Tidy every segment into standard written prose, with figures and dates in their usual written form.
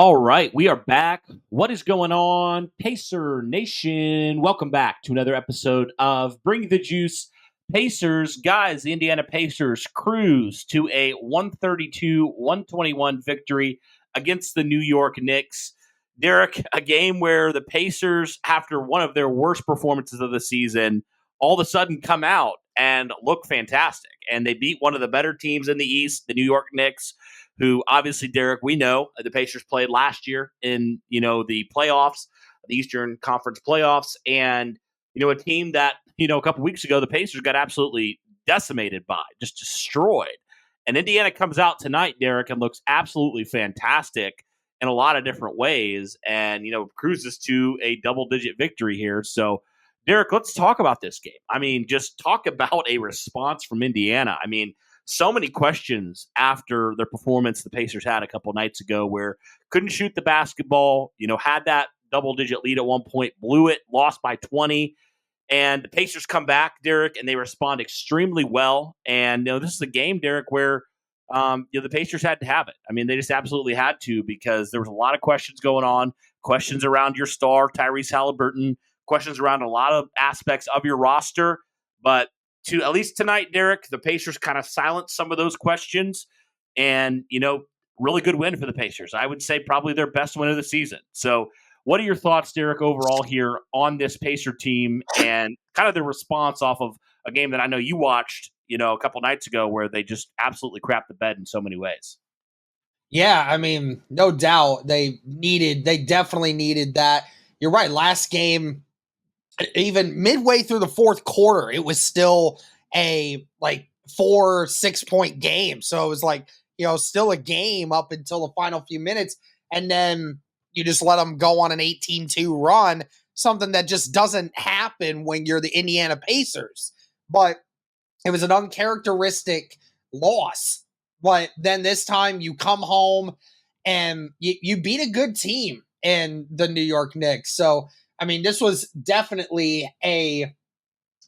All right, we are back. What is going on, Pacer Nation? Welcome back to another episode of Bring the Juice. Pacers, guys, the Indiana Pacers cruise to a 132-121 victory against the New York Knicks. Derek, a game where the Pacers, after one of their worst performances of the season, all of a sudden come out and look fantastic. And they beat one of the better teams in the East, the New York Knicks, who obviously, Derek, we know the Pacers played last year in, the playoffs, the Eastern Conference playoffs, and, a team that, a couple weeks ago, the Pacers got absolutely decimated by, just destroyed. And Indiana comes out tonight, Derek, and looks absolutely fantastic in a lot of different ways and, cruises to a double-digit victory here. So, Derek, let's talk about this game. I mean, just talk about a response from Indiana. I mean, so many questions after their performance the Pacers had a couple nights ago where couldn't shoot the basketball, had that double-digit lead at one point, blew it, lost by 20. And the Pacers come back, Derek, and they respond extremely well. And, this is a game, Derek, where the Pacers had to have it. I mean, they just absolutely had to because there was a lot of questions going on, questions around your star, Tyrese Haliburton, questions around a lot of aspects of your roster. But to at least tonight, Derek, the Pacers kind of silenced some of those questions and, really good win for the Pacers. I would say probably their best win of the season. So what are your thoughts, Derek, overall here on this Pacer team and kind of the response off of a game that I know you watched, a couple nights ago where they just absolutely crapped the bed in so many ways? Yeah, I mean, no doubt they definitely needed that. You're right. Last game, even midway through the fourth quarter, it was still a 4-6 point game. So it was still a game up until the final few minutes. And then you just let them go on an 18-2 run, something that just doesn't happen when you're the Indiana Pacers. But it was an uncharacteristic loss. But then this time you come home and you beat a good team in the New York Knicks. So, I mean, this was definitely a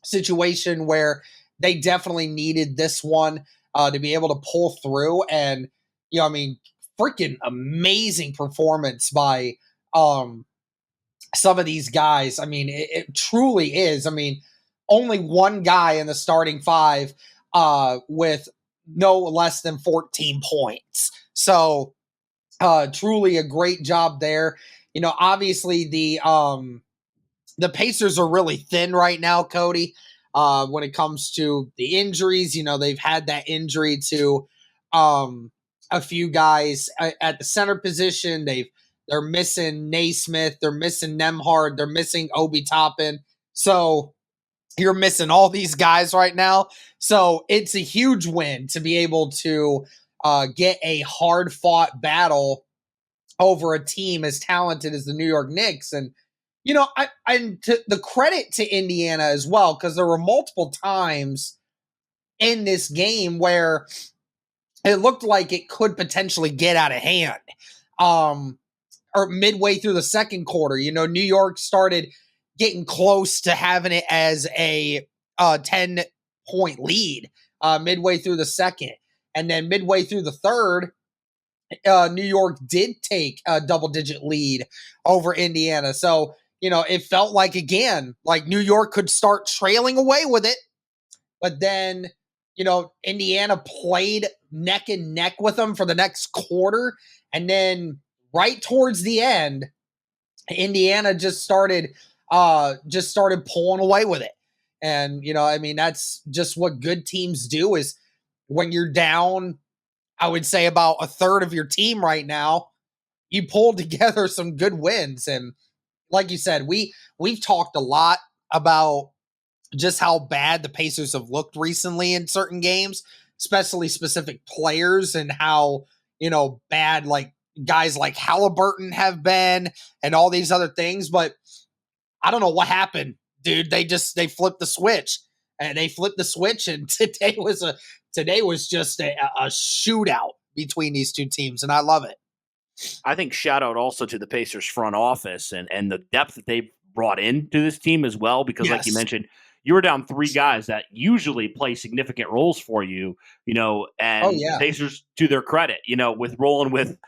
situation where they definitely needed this one to be able to pull through. And, freaking amazing performance by some of these guys. I mean, it truly is. I mean, only one guy in the starting five with no less than 14 points. So truly a great job there. Obviously the Pacers are really thin right now, Cody, when it comes to the injuries. They've had that injury to a few guys at the center position. They're missing Naismith, they're missing Nemhard, they're missing Obi Toppin. So you're missing all these guys right now. So it's a huge win to be able to get a hard-fought battle over a team as talented as the New York Knicks. And, the credit to Indiana as well, because there were multiple times in this game where it looked like it could potentially get out of hand. Or midway through the second quarter, New York started getting close to having it as a 10-point lead midway through the second. And then midway through the third, New York did take a double-digit lead over Indiana. So, it felt like, again, like New York could start trailing away with it. But then, Indiana played neck and neck with them for the next quarter. And then right towards the end, Indiana just started pulling away with it. And, that's just what good teams do is when you're down, I would say about a third of your team right now, you pull together some good wins. And like you said, we've talked a lot about just how bad the Pacers have looked recently in certain games, especially specific players, and how, bad guys like Haliburton have been and all these other things. But I don't know what happened, dude. They flipped the switch. And today was just a shootout between these two teams, and I love it. I think shout out also to the Pacers front office and the depth that they brought into this team as well, because like you mentioned, you were down three guys that usually play significant roles for you, and the Pacers, to their credit, with rolling with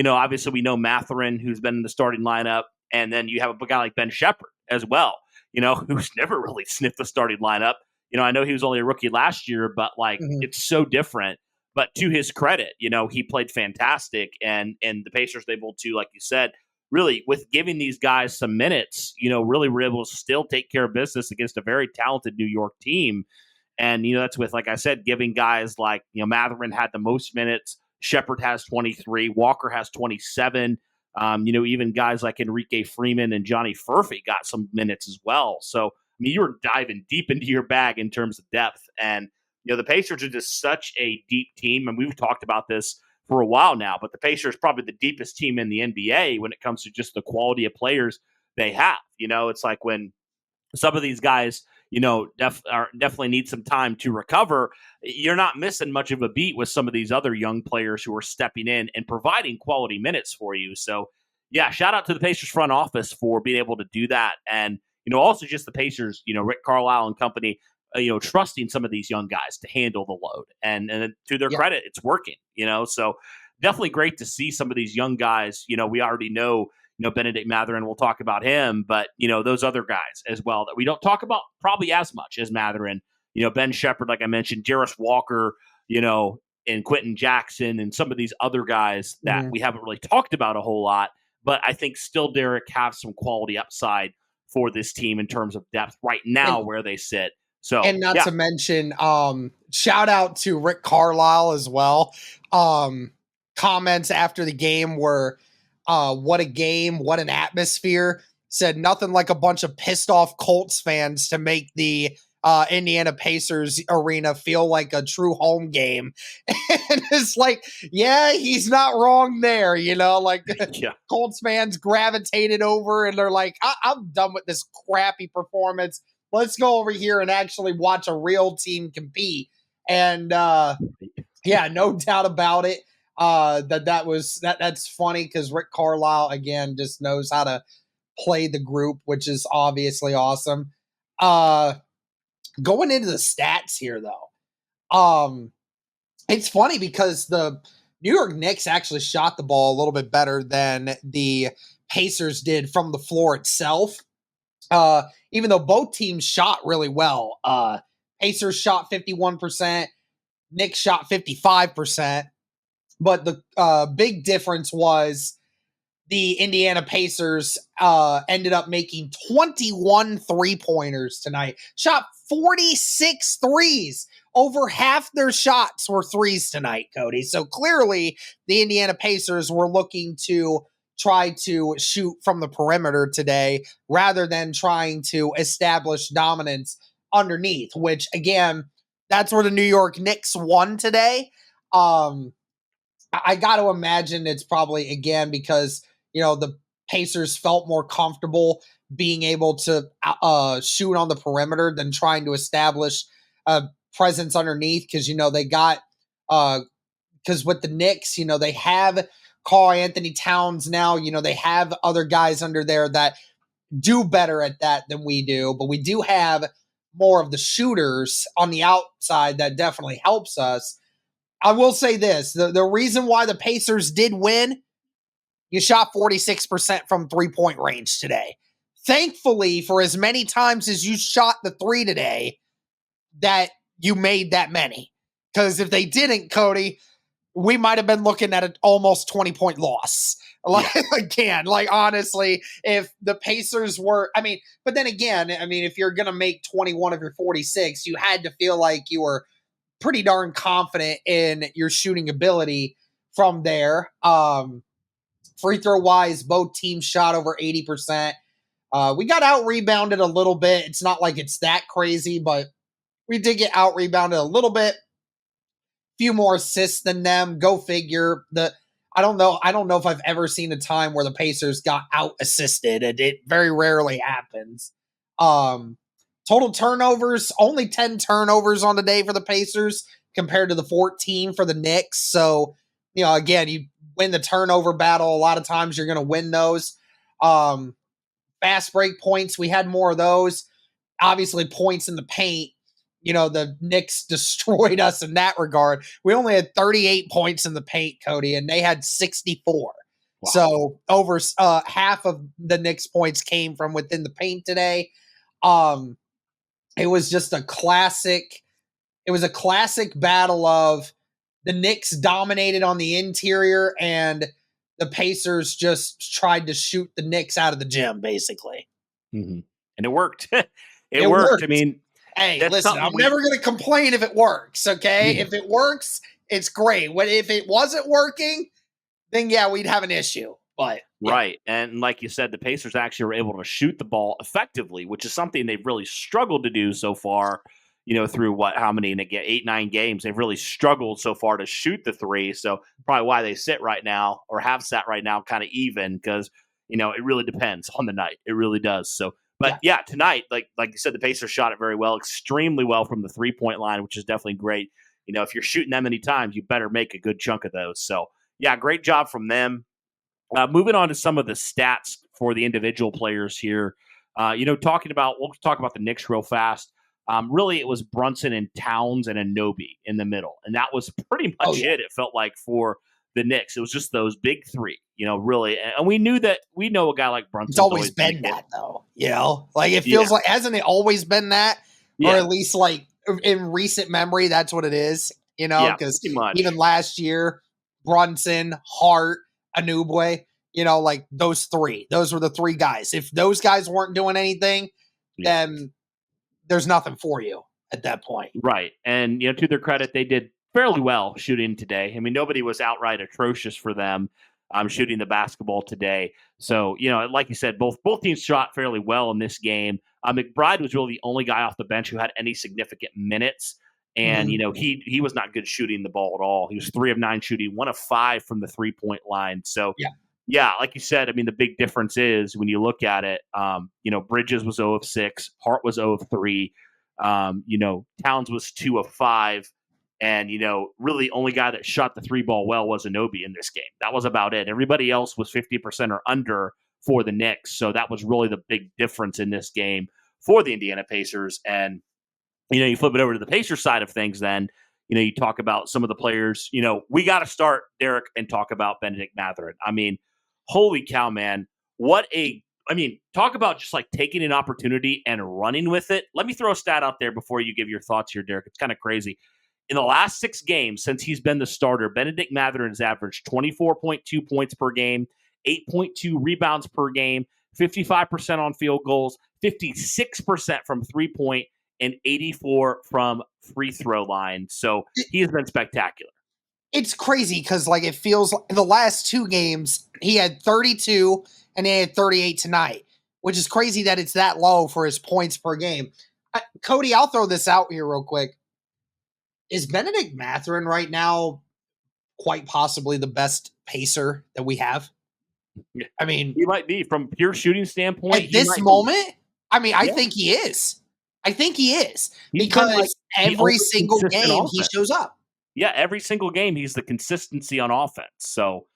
Obviously we know Mathurin, who's been in the starting lineup, and then you have a guy like Ben Shepherd as well, who's never really sniffed the starting lineup. I know he was only a rookie last year, but it's so different. But to his credit, he played fantastic, and the Pacers were able to, like you said, really with giving these guys some minutes, really were able to still take care of business against a very talented New York team. And, that's with, like I said, giving guys like, Mathurin had the most minutes. Shepard has 23. Walker has 27. Even guys like Enrique Freeman and Johnny Furphy got some minutes as well. So, you were diving deep into your bag in terms of depth. And, the Pacers are just such a deep team. And we've talked about this for a while now, but the Pacers are probably the deepest team in the NBA when it comes to just the quality of players they have. It's like when some of these guys, definitely need some time to recover. You're not missing much of a beat with some of these other young players who are stepping in and providing quality minutes for you. So, yeah, shout out to the Pacers front office for being able to do that. And, also just the Pacers, Rick Carlisle and company, trusting some of these young guys to handle the load. And to their credit, it's working, so definitely great to see some of these young guys. We already know, Benedict Mathurin, we'll talk about him, but, those other guys as well that we don't talk about probably as much as Mathurin, Ben Shepherd, like I mentioned, Jarris Walker, and Quentin Jackson and some of these other guys that we haven't really talked about a whole lot, but I think still, Derek, have some quality upside for this team in terms of depth right now where they sit. So, and not to mention, shout out to Rick Carlisle as well. Comments after the game were, what a game, what an atmosphere. Said nothing like a bunch of pissed off Colts fans to make the Indiana Pacers arena feel like a true home game. And it's like, yeah, he's not wrong there. Colts fans gravitated over and they're like, I'm done with this crappy performance. Let's go over here and actually watch a real team compete. And no doubt about it. That's funny because Rick Carlisle again just knows how to play the group, which is obviously awesome. Going into the stats here though, it's funny because the New York Knicks actually shot the ball a little bit better than the Pacers did from the floor itself. Even though both teams shot really well. Pacers shot 51%, Knicks shot 55%. But the big difference was the Indiana Pacers ended up making 21 three-pointers tonight. Shot 46 threes. Over half their shots were threes tonight, Cody. So clearly the Indiana Pacers were looking to try to shoot from the perimeter today rather than trying to establish dominance underneath, which, again, that's where the New York Knicks won today. I got to imagine it's probably, again, because, the Pacers felt more comfortable being able to shoot on the perimeter than trying to establish a presence underneath because, they got because with the Knicks, they have Karl-Anthony Towns now, they have other guys under there that do better at that than we do, but we do have more of the shooters on the outside that definitely helps us. I will say this, the reason why the Pacers did win, you shot 46% from three-point range today. Thankfully, for as many times as you shot the three today, that you made that many. Because if they didn't, Cody, we might have been looking at an almost 20-point loss. Honestly, if the Pacers were, but then again, if you're going to make 21 of your 46, you had to feel like you were pretty darn confident in your shooting ability from there. Free throw wise, both teams shot over 80%. We got out rebounded a little bit. It's not like it's that crazy, but we did get out rebounded a little bit. Few more assists than them. Go figure. I don't know if I've ever seen a time where the Pacers got out assisted. It very rarely happens. Total turnovers, only 10 turnovers on the day for the Pacers compared to the 14 for the Knicks. So, again, you win the turnover battle. A lot of times you're going to win those. Fast break points, we had more of those. Obviously, points in the paint. the Knicks destroyed us in that regard. We only had 38 points in the paint, Cody, and they had 64. Wow. So over half of the Knicks points came from within the paint today. It was just a classic. It was a classic battle of the Knicks dominated on the interior and the Pacers just tried to shoot the Knicks out of the gym, basically. Mm-hmm. And it worked. It worked. worked. I mean, hey, listen, I'm never going to complain if it works, okay? If it works, it's great. If it wasn't working, then yeah, we'd have an issue. But yeah. Right. And like you said, the Pacers actually were able to shoot the ball effectively, which is something they've really struggled to do so far, through how many, and again, 8-9 games. They've really struggled so far to shoot the three. So probably why they sit right now, or have sat right now, kind of even, because, it really depends on the night. It really does. So, but yeah, tonight, like you said, the Pacers shot it very well, extremely well from the 3-point line, which is definitely great. If you're shooting that many times, you better make a good chunk of those. So yeah, great job from them. Moving on to some of the stats for the individual players here. We'll talk about the Knicks real fast. Really, it was Brunson and Towns and Anunoby in the middle, and that was pretty much it. It felt like for the Knicks, it was just those big three. Really, and we know a guy like Brunson. It's always been that, though. Like it feels like, hasn't it always been that, or at least like in recent memory, that's what it is. Because even last year, Brunson, Hart, Anunoby, like those were the three guys. If those guys weren't doing anything, then there's nothing for you at that point. Right. And, to their credit, they did fairly well shooting today. I mean, nobody was outright atrocious for them shooting the basketball today. So, like you said, both teams shot fairly well in this game. McBride was really the only guy off the bench who had any significant minutes. And, he was not good shooting the ball at all. He was 3 of 9 shooting, 1 of 5 from the 3-point line. So, yeah, like you said, I mean, the big difference is when you look at it, Bridges was 0 of 6, Hart was 0 of 3, Towns was 2 of 5. And, really the only guy that shot the 3 ball well was Anunoby in this game. That was about it. Everybody else was 50% or under for the Knicks. So that was really the big difference in this game for the Indiana Pacers. And, you flip it over to the Pacers side of things then, you talk about some of the players. We got to start, Derek, and talk about Bennedict Mathurin. I mean, holy cow, man. Talk about just like taking an opportunity and running with it. Let me throw a stat out there before you give your thoughts here, Derek. It's kind of crazy. In the last 6 games since he's been the starter, Bennedict Mathurin has averaged 24.2 points per game, 8.2 rebounds per game, 55% on field goals, 56% from 3-point, and 84 from free throw line. So he has been spectacular. It's crazy because like it feels like the last 2 games he had 32 and he had 38 tonight, which is crazy that it's that low for his points per game. Cody, I'll throw this out here real quick. Is Bennedict Mathurin right now quite possibly the best pacer that we have? I mean, he might be from pure shooting standpoint. At this moment, I think he is. I think he is because every single game he shows up. Yeah, every single game he's the consistency on offense. So,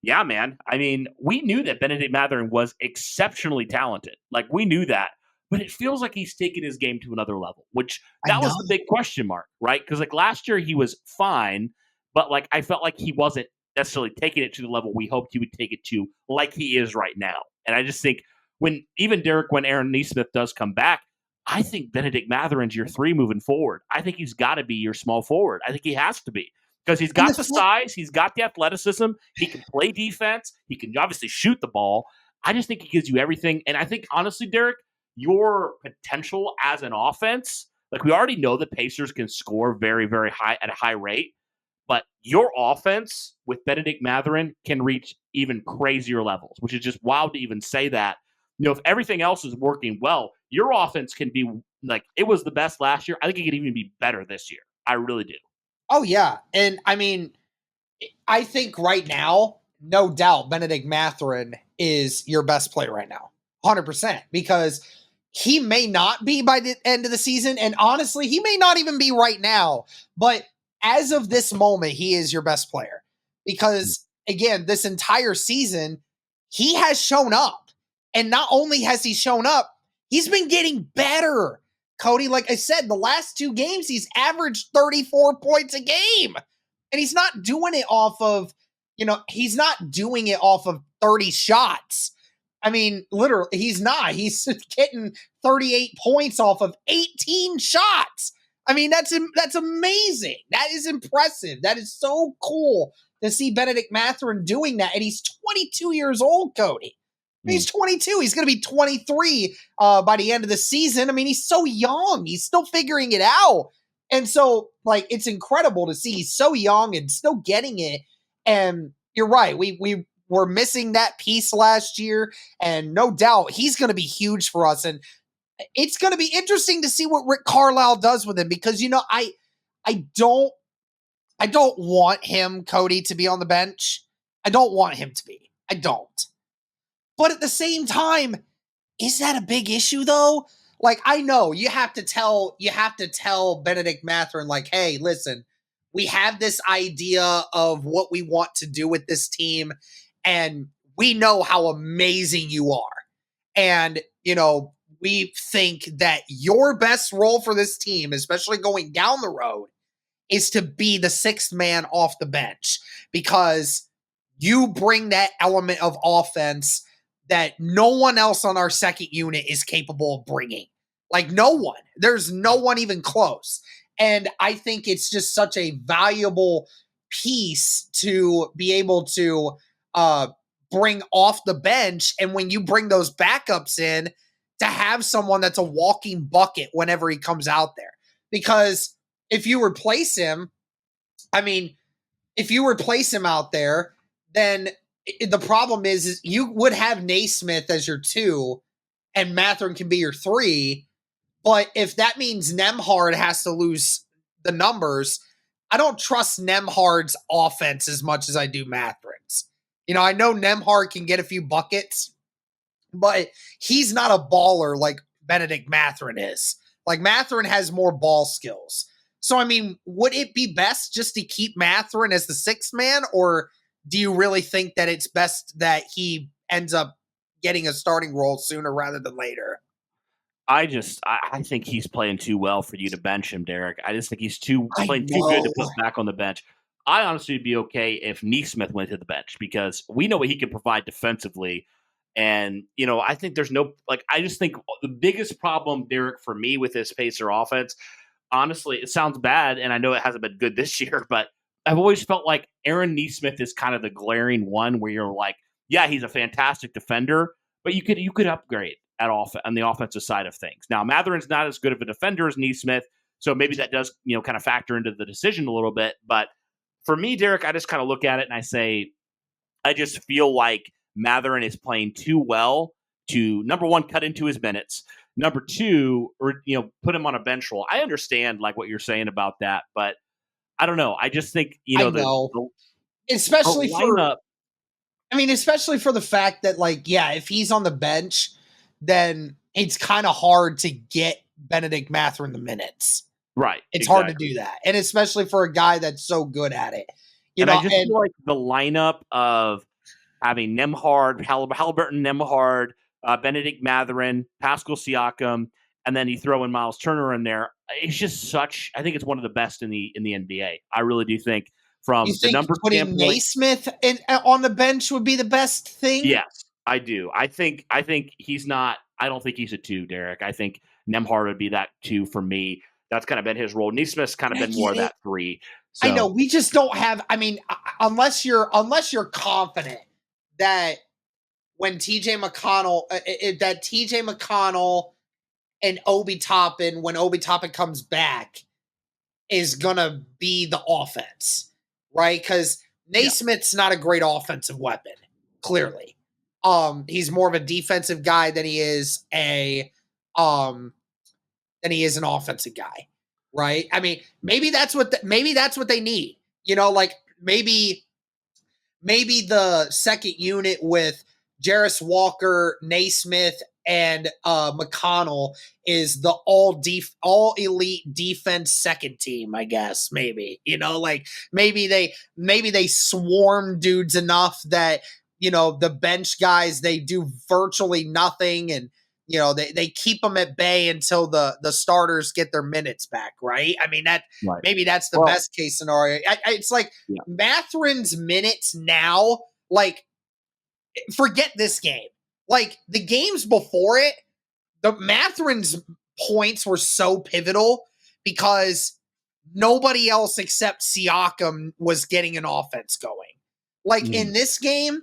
yeah, man. I mean, we knew that Bennedict Mathurin was exceptionally talented. Like, we knew that. But it feels like he's taken his game to another level, which that was the big question mark, right? Because, like, last year he was fine, but, like, I felt like he wasn't necessarily taking it to the level we hoped he would take it to like he is right now. And I just think when Aaron Nesmith does come back, I think Bennedict Mathurin's your 3 moving forward. I think he's got to be your small forward. I think he has to be because he's got the size, he's got the athleticism, he can play defense, he can obviously shoot the ball. I just think he gives you everything. And I think, honestly, Derek, your potential as an offense, like we already know the Pacers can score very, very high at a high rate, but your offense with Bennedict Mathurin can reach even crazier levels, which is just wild to even say that. If everything else is working well, your offense can be like it was the best last year. I think it could even be better this year. I really do. Oh, yeah. And I mean, I think right now, no doubt, Bennedict Mathurin is your best player right now. 100%. Because he may not be by the end of the season. And honestly, he may not even be right now. But as of this moment, he is your best player. Because, again, this entire season, he has shown up. And not only has he shown up, he's been getting better Cody, like I said, the last 2 games, he's averaged 34 points a game. And he's not doing it off of, he's not doing it off of 30 shots. I mean, literally, he's not. He's getting 38 points off of 18 shots. I mean, that's amazing. That is impressive. That is so cool to see Benedict Mathurin doing that. And he's 22 years old, Cody. He's 22. He's going to be 23 by the end of the season. I mean, he's so young. He's still figuring it out. And so, like, it's incredible to see he's so young and still getting it. And you're right. We were missing that piece last year. And no doubt he's going to be huge for us. And it's going to be interesting to see what Rick Carlisle does with him because, I don't want him, Cody, to be on the bench. I don't want him to be. I don't. But at the same time, is that a big issue though? Like, I know you have to tell Benedict Mathurin, like, hey, listen, we have this idea of what we want to do with this team, and we know how amazing you are. And, we think that your best role for this team, especially going down the road, is to be the 6th man off the bench because you bring that element of offense that no one else on our second unit is capable of bringing. Like, no one. There's no one even close. And I think it's just such a valuable piece to be able to bring off the bench. And when you bring those backups in, to have someone that's a walking bucket whenever he comes out there. Because if you replace him, out there, then the problem is you would have Naismith as your 2 and Mathurin can be your 3. But if that means Nembhard has to lose the numbers, I don't trust Nembhard's offense as much as I do Mathurin's. I know Nembhard can get a few buckets, but he's not a baller like Benedict Mathurin is. Like, Mathurin has more ball skills. So, would it be best just to keep Mathurin as the 6th man, or do you really think that it's best that he ends up getting a starting role sooner rather than later? I think he's playing too well for you to bench him, Derek. I just think he's playing too good to put back on the bench. I honestly would be okay if Naismith went to the bench because we know what he can provide defensively. And, I think there's I just think the biggest problem, Derek, for me with this Pacer offense, honestly, it sounds bad, and I know it hasn't been good this year, but I've always felt like Aaron Naismith is kind of the glaring one where you're like, yeah, he's a fantastic defender, but you could upgrade on the offensive side of things. Now, Mathurin's not as good of a defender as Naismith, so maybe that does, kind of factor into the decision a little bit. But for me, Derek, I just kind of look at it and I say, I just feel like Mathurin is playing too well to, number one, cut into his minutes. Number two, or put him on a bench role. I understand like what you're saying about that, but I don't know. I just think especially for the fact that if he's on the bench, then it's kind of hard to get Benedict Mathurin the minutes. Right. It's hard to do that, and especially for a guy that's so good at it. I just feel like the lineup of having Nembhard, Haliburton, Nembhard, Benedict Mathurin, Pascal Siakam, and then you throw in Miles Turner in there. It's just I think it's one of the best in the NBA. I really do think from the number putting Naismith on the bench would be the best thing. Yes, I do. I think he's not. I don't think he's a 2, Derek. I think Nembhard would be that 2 for me. That's kind of been his role. Naismith's kind of been more of that 3. So. I know we just don't have. Unless you're confident that when TJ McConnell and Obi Toppin, when Obi Toppin comes back, is gonna be the offense, right? Because Naismith's not a great offensive weapon. Clearly, he's more of a defensive guy than he is an offensive guy, right? Maybe that's what they need. Maybe the second unit with Jarris Walker, Naismith, and McConnell is the all elite defense second team, I guess. Maybe maybe they swarm dudes enough that the bench guys, they do virtually nothing, and they keep them at bay until the starters get their minutes back, right? I mean, Right. maybe that's the best case scenario. It's like Mathurin's minutes now, like, forget this game. Like, the games before it, the Mathurin's points were so pivotal because nobody else except Siakam was getting an offense going. Like, in this game,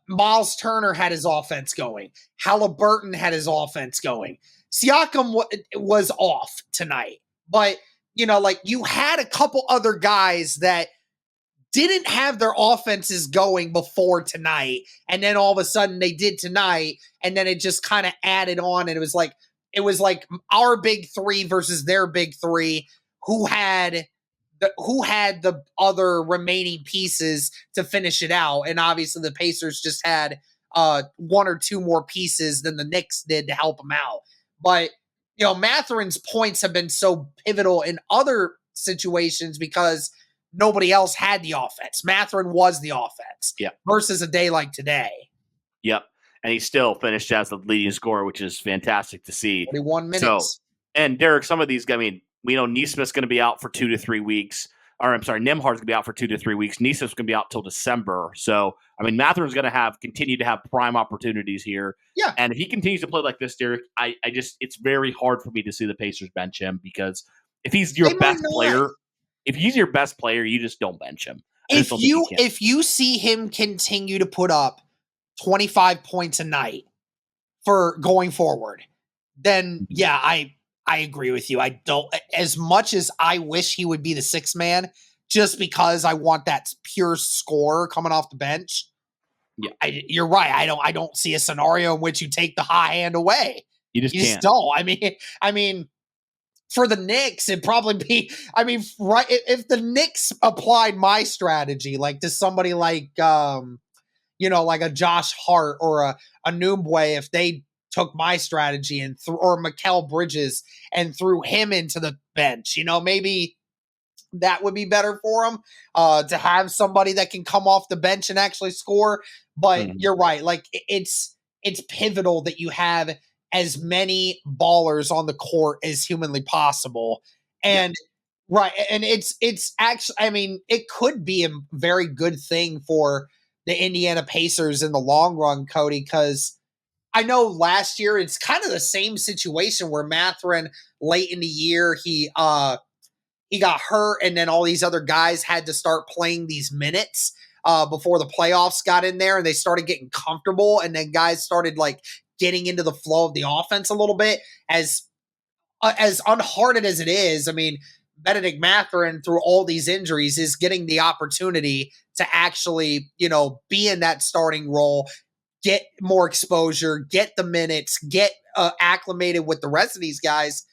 Miles Turner had his offense going. Haliburton had his offense going. Siakam was off tonight. But, like, you had a couple other guys that didn't have their offenses going before tonight, and then all of a sudden they did tonight, and then it just kind of added on, and it was like our big three versus their big three, who had the other remaining pieces to finish it out. And obviously the Pacers just had one or two more pieces than the Knicks did to help them out. But Mathurin's points have been so pivotal in other situations because nobody else had the offense. Mathurin was the offense. Versus a day like today. Yep. And he still finished as the leading scorer, which is fantastic to see. 41 minutes. And Derek, some of these, I mean, we know Neesmith's going to be out for 2 to 3 weeks. Or I'm sorry, Nembhard's going to be out for 2 to 3 weeks. Neesmith's going to be out till December. So, I mean, Mathurin's going to continue to have prime opportunities here. Yeah. And if he continues to play like this, Derek, it's very hard for me to see the Pacers bench him because if he's your best player, you just don't bench him. If you see him continue to put up 25 points a night for going forward, then yeah, I agree with you. I don't, as much as I wish he would be the sixth man, just because I want that pure scorer coming off the bench. Yeah, you're right. I don't see a scenario in which you take the high hand away. You just don't. I mean, for the Knicks, it'd probably be. I mean, right? If the Knicks applied my strategy, like to somebody like, like a Josh Hart or a Nembhard, if they took my strategy and or Mikal Bridges and threw him into the bench, maybe that would be better for him to have somebody that can come off the bench and actually score. But you're right. Like, it's pivotal that you have as many ballers on the court as humanly possible. And right. And it's actually, I mean, it could be a very good thing for the Indiana Pacers in the long run, Cody, because I know last year it's kind of the same situation where Mathurin late in the year, he got hurt, and then all these other guys had to start playing these minutes before the playoffs got in there, and they started getting comfortable, and then guys started like getting into the flow of the offense a little bit. As unhearted as it is, I mean, Benedict Mathurin, through all these injuries, is getting the opportunity to actually, be in that starting role, get more exposure, get the minutes, get acclimated with the rest of these guys,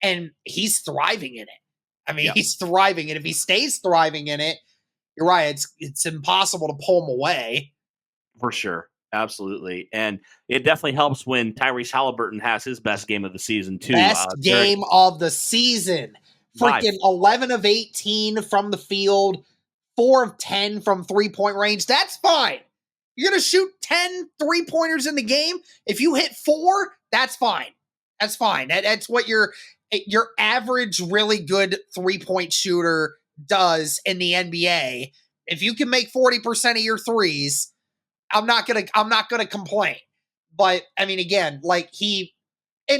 and he's thriving in it. I mean, he's thriving, and if he stays thriving in it, you're right, it's impossible to pull him away. For sure. Absolutely. And it definitely helps when Tyrese Haliburton has his best game of the season, too. Best game of the season. Freaking 11 of 18 from the field, 4 of 10 from three-point range. That's fine. You're going to shoot 10 three-pointers in the game. If you hit 4, that's fine. That's fine. That's what your average really good three-point shooter does in the NBA. If you can make 40% of your threes, I'm not gonna complain. But I mean, again, like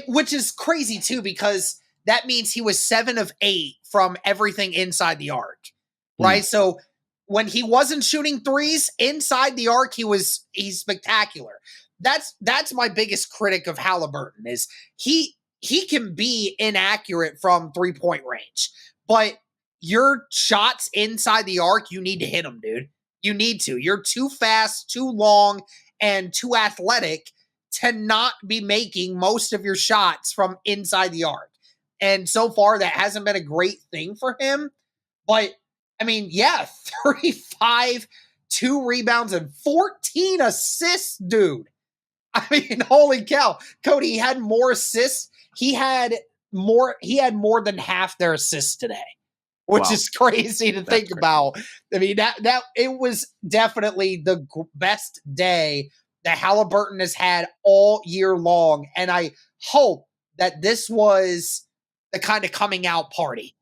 which is crazy too, because that means he was 7 of 8 from everything inside the arc, right? So when he wasn't shooting threes inside the arc, he's spectacular. That's my biggest critic of Haliburton is he can be inaccurate from 3-point range, but your shots inside the arc, you need to hit them, dude. You need to. You're too fast, too long, and too athletic to not be making most of your shots from inside the arc. And so far, that hasn't been a great thing for him. But, I mean, 35, 2 rebounds, and 14 assists, dude. I mean, holy cow. Cody, he had more assists. He had more than half their assists today, which is crazy to think about. I mean, that it was definitely the best day that Haliburton has had all year long. And I hope that this was the kind of coming out party.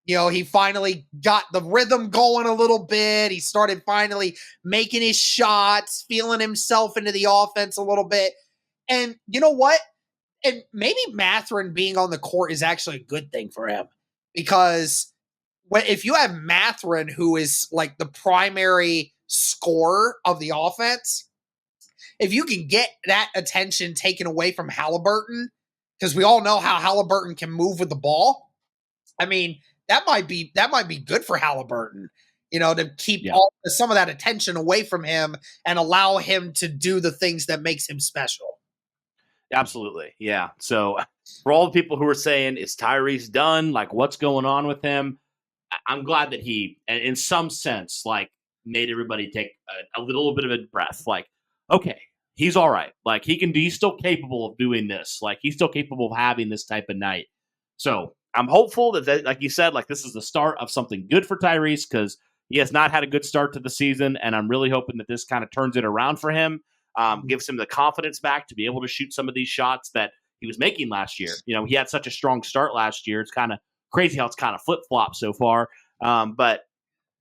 He finally got the rhythm going a little bit. He started finally making his shots, feeling himself into the offense a little bit. And you know what? And maybe Mathurin being on the court is actually a good thing for him, because if you have Mathurin, who is like the primary scorer of the offense, if you can get that attention taken away from Haliburton, because we all know how Haliburton can move with the ball. I mean, that might be good for Haliburton, to keep some of that attention away from him and allow him to do the things that makes him special. Absolutely. Yeah. So for all the people who are saying, is Tyrese done? Like, what's going on with him? I'm glad that he, in some sense, like, made everybody take a little bit of a breath. Like, okay, he's all right. Like, he's still capable of doing this. Like, he's still capable of having this type of night. So I'm hopeful that, like you said, like, this is the start of something good for Tyrese, because he has not had a good start to the season. And I'm really hoping that this kind of turns it around for him, gives him the confidence back to be able to shoot some of these shots that he was making last year. He had such a strong start last year. It's kind of crazy how it's kind of flip-flopped so far. But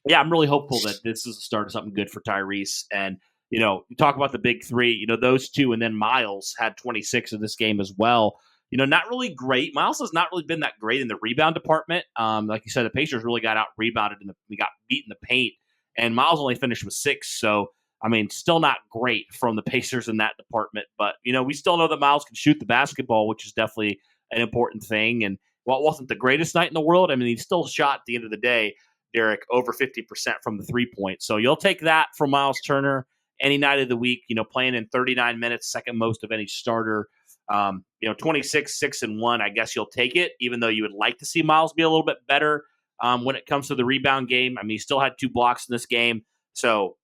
yeah, I'm really hopeful that this is the start of something good for Tyrese. And, you talk about the big three, those two, and then Miles had 26 in this game as well. Not really great. Miles has not really been that great in the rebound department. Like you said, the Pacers really got out-rebounded and we got beat in the paint. And Miles only finished with 6. So, I mean, still not great from the Pacers in that department. But, we still know that Miles can shoot the basketball, which is definitely an important thing. And while it wasn't the greatest night in the world, I mean, he still shot at the end of the day, Derek, over 50% from the 3-point. So you'll take that from Miles Turner any night of the week, playing in 39 minutes, second most of any starter. 26, 6-1, I guess you'll take it, even though you would like to see Miles be a little bit better when it comes to the rebound game. I mean, he still had 2 blocks in this game. So,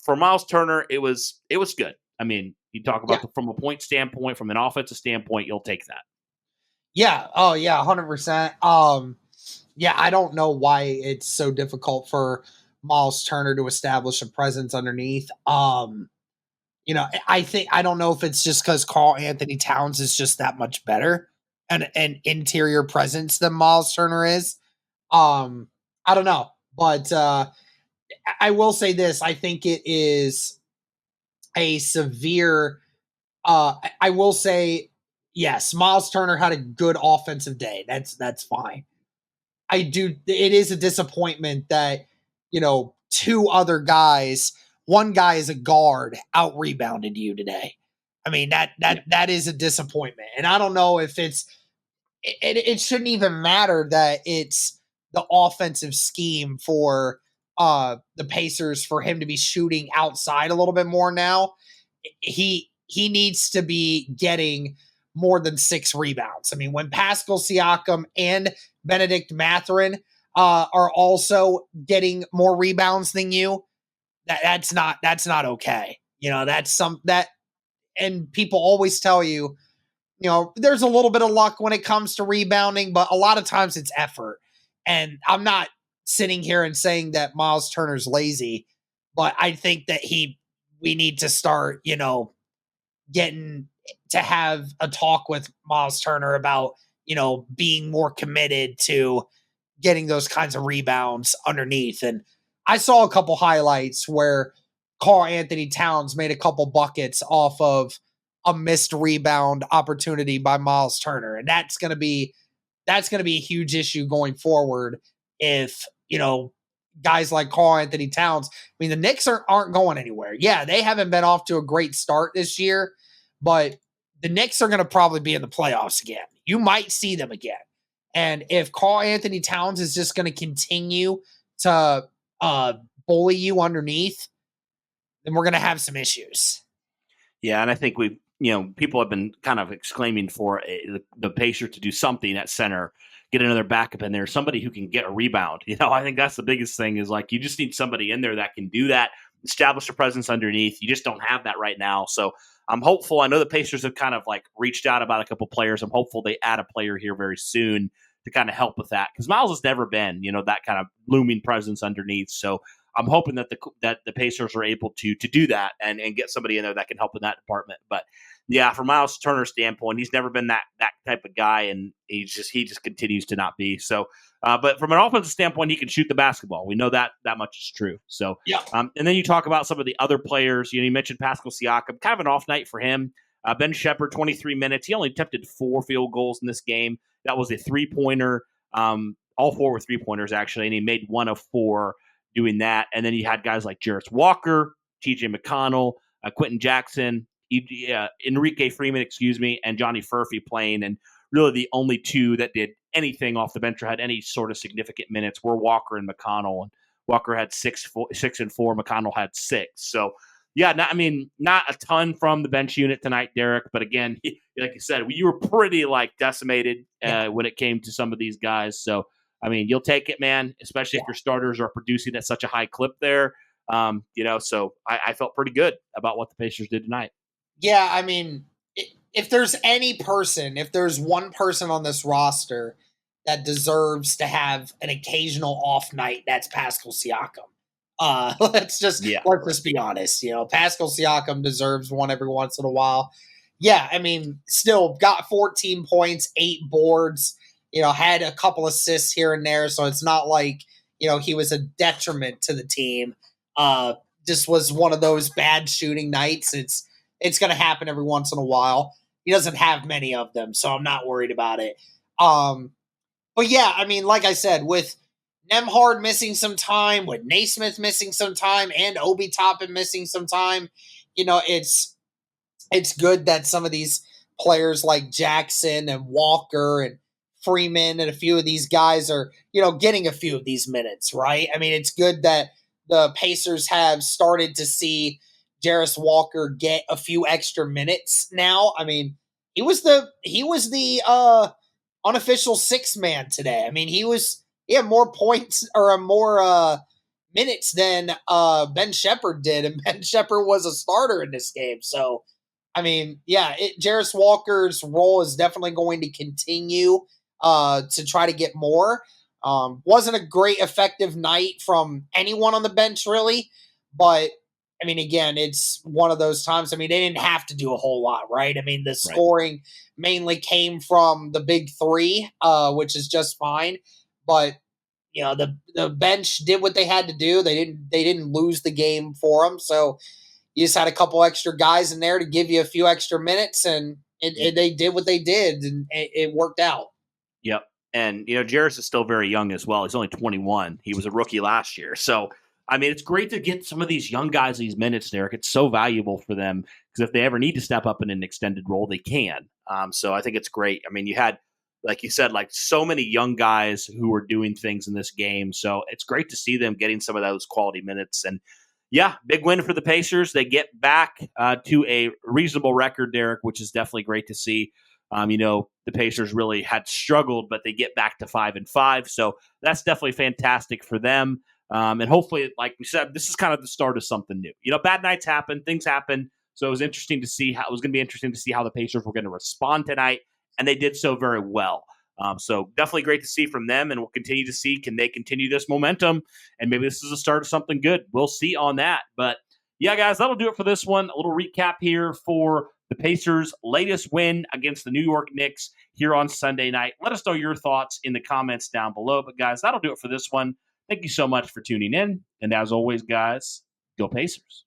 for Miles Turner, it was good. I mean, you talk about from a point standpoint, from an offensive standpoint, you'll take that. Yeah. Oh, yeah, 100%. Yeah, I don't know why it's so difficult for Miles Turner to establish a presence underneath. I don't know if it's just because Karl Anthony Towns is just that much better and an interior presence than Miles Turner is. I don't know, but I will say this: I think it is a severe. I will say, yes, Miles Turner had a good offensive day. That's fine. It is a disappointment that, 2 other guys, one guy is a guard, out rebounded you today. I mean, that is a disappointment. And I don't know if it shouldn't even matter that it's the offensive scheme for the Pacers for him to be shooting outside a little bit more now. He needs to be getting more than 6 rebounds. I mean, when Pascal Siakam and Benedict Mathurin are also getting more rebounds than you, that's not okay. And people always tell you, there's a little bit of luck when it comes to rebounding, but a lot of times it's effort. And I'm not sitting here and saying that Miles Turner's lazy, but I think that we need to start, getting to have a talk with Miles Turner about, being more committed to getting those kinds of rebounds underneath. And I saw a couple highlights where Karl Anthony Towns made a couple buckets off of a missed rebound opportunity by Miles Turner. And that's going to be a huge issue going forward if, guys like Karl Anthony Towns. I mean, the Knicks aren't going anywhere. Yeah, they haven't been off to a great start this year, but the Knicks are going to probably be in the playoffs again. You might see them again. And if Karl Anthony Towns is just going to continue to bully you underneath, then we're going to have some issues. Yeah, and I think people have been kind of exclaiming for the Pacers to do something at center, get another backup in there, somebody who can get a rebound. I think that's the biggest thing is, like, you just need somebody in there that can do that, establish a presence underneath. You just don't have that right now. So I'm hopeful. I know the Pacers have kind of like reached out about a couple players. I'm hopeful they add a player here very soon to kind of help with that, because Miles has never been, that kind of looming presence underneath. So I'm hoping that the Pacers are able to do that and get somebody in there that can help in that department. But yeah, from Miles Turner's standpoint, he's never been that type of guy, and he just continues to not be. So, but from an offensive standpoint, he can shoot the basketball. We know that much is true. So, Yeah. And then you talk about some of the other players. You mentioned Pascal Siakam, kind of an off night for him. Ben Shepherd, 23 minutes. He only attempted 4 field goals in this game. That was a 3-pointer. All 4 were 3-pointers, actually, and he made 1 of 4 doing that. And then you had guys like Jarris Walker, TJ McConnell, Quentin Jackson, Enrique Freeman, and Johnny Furphy playing. And really the only 2 that did anything off the bench or had any sort of significant minutes were Walker and McConnell. And Walker had 6 and 4. McConnell had 6. So, yeah, not a ton from the bench unit tonight, Derek. But again, like you said, you were pretty decimated when it came to some of these guys. So, you'll take it, man, especially if your starters are producing at such a high clip there. So I felt pretty good about what the Pacers did tonight. Yeah, if there's one person on this roster that deserves to have an occasional off night, that's Pascal Siakam. Let's just be honest. Pascal Siakam deserves one every once in a while. Yeah, still got 14 points, 8 boards, had a couple assists here and there, so it's not like, he was a detriment to the team. Just was one of those bad shooting nights. It's going to happen every once in a while. He doesn't have many of them, so I'm not worried about it. But yeah, like I said, with Nembhard missing some time, with Naismith missing some time, and Obi Toppin missing some time, it's good that some of these players like Jackson and Walker and Freeman and a few of these guys are, getting a few of these minutes, right? It's good that the Pacers have started to see Jarris Walker get a few extra minutes now. He was the unofficial 6th man today. He had more points or more minutes than Ben Shepherd did, and Ben Shepherd was a starter in this game. So, Jarris Walker's role is definitely going to continue to try to get more. Wasn't a great effective night from anyone on the bench, really. But, again, it's one of those times. They didn't have to do a whole lot, right? The scoring mainly came from the big 3, which is just fine. But, the bench did what they had to do. They didn't lose the game for them. So you just had a couple extra guys in there to give you a few extra minutes, and they did what they did, and it worked out. Yep. And, Jarris is still very young as well. He's only 21. He was a rookie last year. So, it's great to get some of these young guys these minutes, Derek. It's so valuable for them because if they ever need to step up in an extended role, they can. So I think it's great. You had, like you said, so many young guys who were doing things in this game. So it's great to see them getting some of those quality minutes. And yeah, big win for the Pacers. They get back to a reasonable record, Derek, which is definitely great to see. The Pacers really had struggled, but they get back to 5-5. So that's definitely fantastic for them. And hopefully, like we said, this is kind of the start of something new. Bad nights happen, things happen. So it was interesting to see how the Pacers were going to respond tonight, and they did so very well. So definitely great to see from them, and we'll continue to see, can they continue this momentum? And maybe this is the start of something good. We'll see on that. But yeah, guys, that'll do it for this one. A little recap here for the Pacers' latest win against the New York Knicks here on Sunday night. Let us know your thoughts in the comments down below. But guys, that'll do it for this one. Thank you so much for tuning in. And as always, guys, go Pacers.